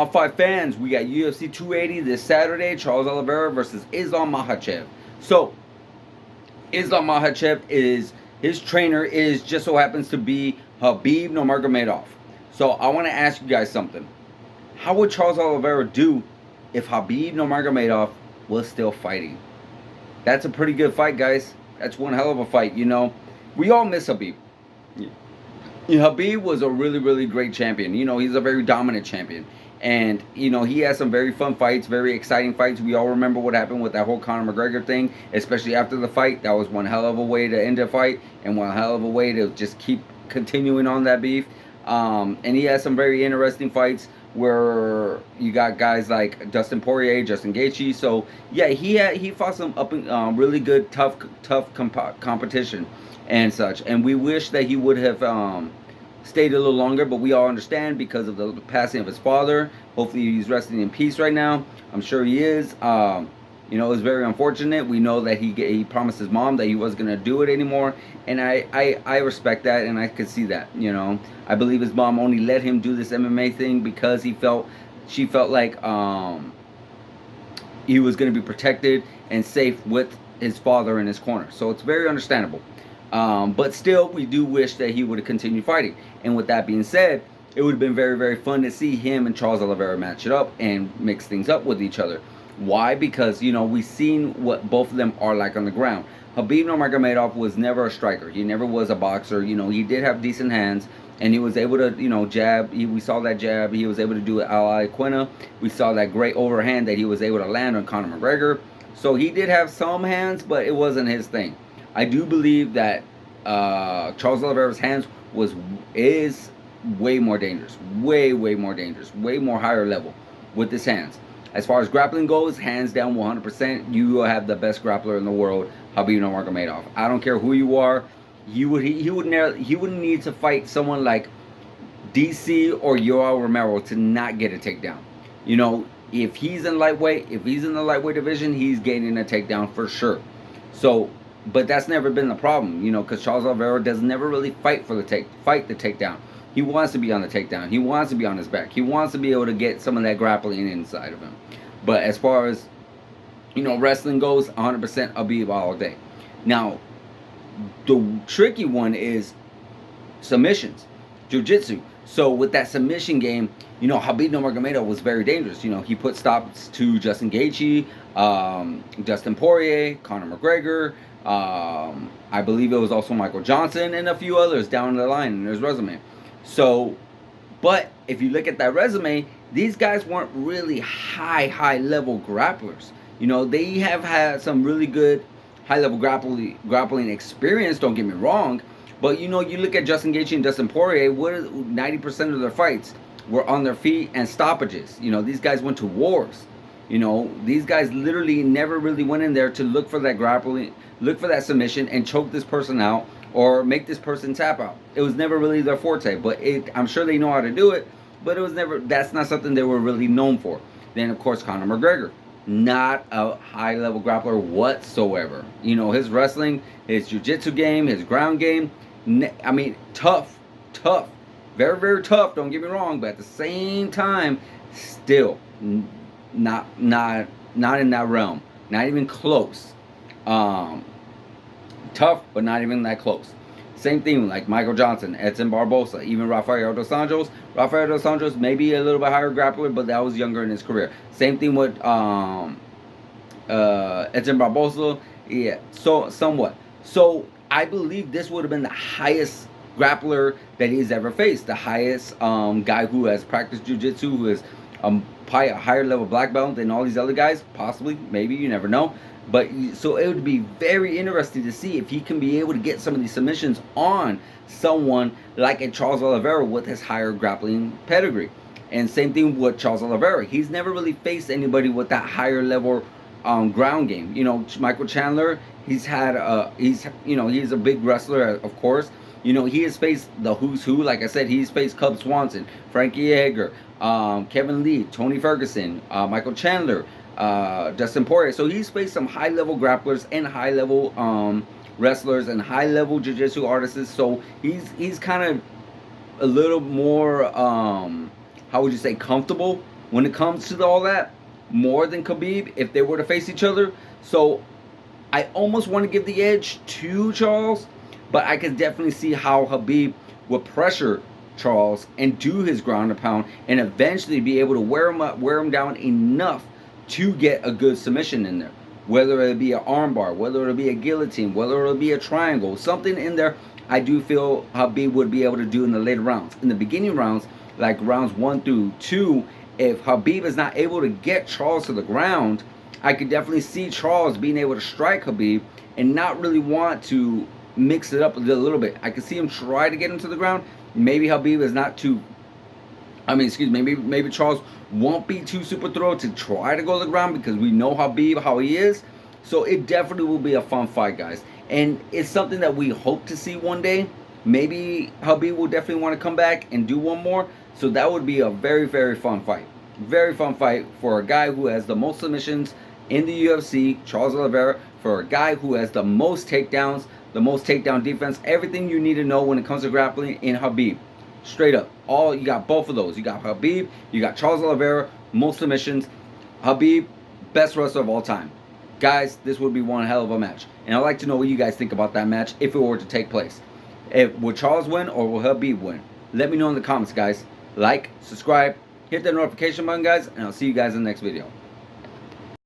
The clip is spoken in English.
my 5 fans, we got UFC 280 this Saturday. Charles Oliveira versus Islam Makhachev. So, Islam Makhachev is his trainer is just so happens to be Khabib Nurmagomedov. So, I want to ask you guys something. How would Charles Oliveira do if Khabib Nurmagomedov was still fighting? That's a pretty good fight, guys. That's one hell of a fight. We all miss Khabib. Khabib was a really, really great champion. He's a very dominant champion. And, he has some very fun fights, very exciting fights. We all remember what happened with that whole Conor McGregor thing, especially after the fight. That was one hell of a way to end a fight and one hell of a way to just keep continuing on that beef. And he has some very interesting fights where you got guys like Dustin Poirier, Justin Gaethje. So, yeah, he fought some really good, tough competition and such. And we wish that he would have stayed a little longer, but we all understand because of the passing of his father. Hopefully he's resting in peace right now. I'm sure he is. It's very unfortunate. We know that he promised his mom that he wasn't going to do it anymore, and I respect that, and I could see that. I believe his mom only let him do this MMA thing because she felt like he was going to be protected and safe with his father in his corner. So it's very understandable. But still, we do wish that he would have continued fighting. And with that being said, it would have been very, very fun to see him and Charles Oliveira match it up and mix things up with each other. Why? Because, we've seen what both of them are like on the ground. Khabib Nurmagomedov was never a striker. He never was a boxer. He did have decent hands, and he was able to, jab. We saw that jab. He was able to do it a la Quina. We saw that great overhand that he was able to land on Conor McGregor. So he did have some hands, but it wasn't his thing. I do believe that Charles Oliveira's hands is way more dangerous, way more dangerous, way more higher level with his hands. As far as grappling goes, hands down 100%, you will have the best grappler in the world, Khabib Nurmagomedov. I don't care who you are. He wouldn't need to fight someone like DC or Yoel Romero to not get a takedown. If he's in lightweight, if he's in the lightweight division, he's getting a takedown for sure. So, but that's never been the problem, because Charles Oliveira does never really fight the takedown. He wants to be on the takedown. He wants to be on his back. He wants to be able to get some of that grappling inside of him. But as far as, wrestling goes, 100% Khabib all day. Now, the tricky one is submissions, jiu-jitsu. So with that submission game, Khabib Nurmagomedov was very dangerous. He put stops to Justin Gaethje, Dustin Poirier, Conor McGregor. I believe it was also Michael Johnson and a few others down the line in his resume. So, but if you look at that resume, these guys weren't really high level grapplers. They have had some really good high level grappling experience, don't get me wrong. But you look at Justin Gaethje and Dustin Poirier, 90% of their fights were on their feet and stoppages. These guys went to wars. These guys literally never really went in there to look for that grappling, look for that submission and choke this person out or make this person tap out. It was never really their forte, but I'm sure they know how to do it, but that's not something they were really known for. Then, of course, Conor McGregor, not a high-level grappler whatsoever. His wrestling, his jiu-jitsu game, his ground game, tough. Very, very tough, don't get me wrong, but at the same time, still not in that realm. Not even close. Tough, but not even that close. Same thing like Michael Johnson, Edson Barbosa, even Rafael dos Anjos. Rafael dos Anjos maybe a little bit higher grappler, but that was younger in his career. Same thing with Edson Barbosa. Yeah, so somewhat. So I believe this would have been the highest grappler that he's ever faced. The highest guy who has practiced jiu-jitsu, who is probably a higher level black belt than all these other guys. Possibly, maybe, you never know. But so it would be very interesting to see if he can be able to get some of these submissions on someone like a Charles Oliveira with his higher grappling pedigree. And same thing with Charles Oliveira. He's never really faced anybody with that higher level ground game. Michael Chandler, he's a big wrestler, of course. He has faced the who's who. Like I said, he's faced Cub Swanson, Frankie Edgar, Kevin Lee, Tony Ferguson, Michael Chandler, Dustin Poirier. So he's faced some high-level grapplers and high-level wrestlers and high-level jiu-jitsu artists. So he's kind of a little more, how would you say, comfortable when it comes to all that, more than Khabib if they were to face each other. So I almost want to give the edge to Charles, but I could definitely see how Khabib would pressure Charles and do his ground and pound and eventually be able to wear him up, wear him down enough to get a good submission in there. Whether it be an armbar, whether it be a guillotine, whether it be a triangle, something in there, I do feel Khabib would be able to do in the later rounds. In the beginning rounds, like rounds 1 through 2, if Khabib is not able to get Charles to the ground, I could definitely see Charles being able to strike Khabib and not really want to mix it up a little bit. I could see him try to get him to the ground. Maybe Khabib is not too, maybe Charles won't be too super thrilled to try to go to the ground because we know Khabib, how he is. So it definitely will be a fun fight, guys. And it's something that we hope to see one day. Maybe Khabib will definitely want to come back and do one more. So that would be a very, very fun fight. Very fun fight for a guy who has the most submissions in the UFC, Charles Oliveira, for a guy who has the most takedowns, the most takedown defense, everything you need to know when it comes to grappling in Khabib. Straight up. You got both of those. You got Khabib, you got Charles Oliveira, most submissions. Khabib, best wrestler of all time. Guys, this would be one hell of a match. And I'd like to know what you guys think about that match if it were to take place. Will Charles win or will Khabib win? Let me know in the comments, guys. Like, subscribe, hit that notification button, guys, and I'll see you guys in the next video.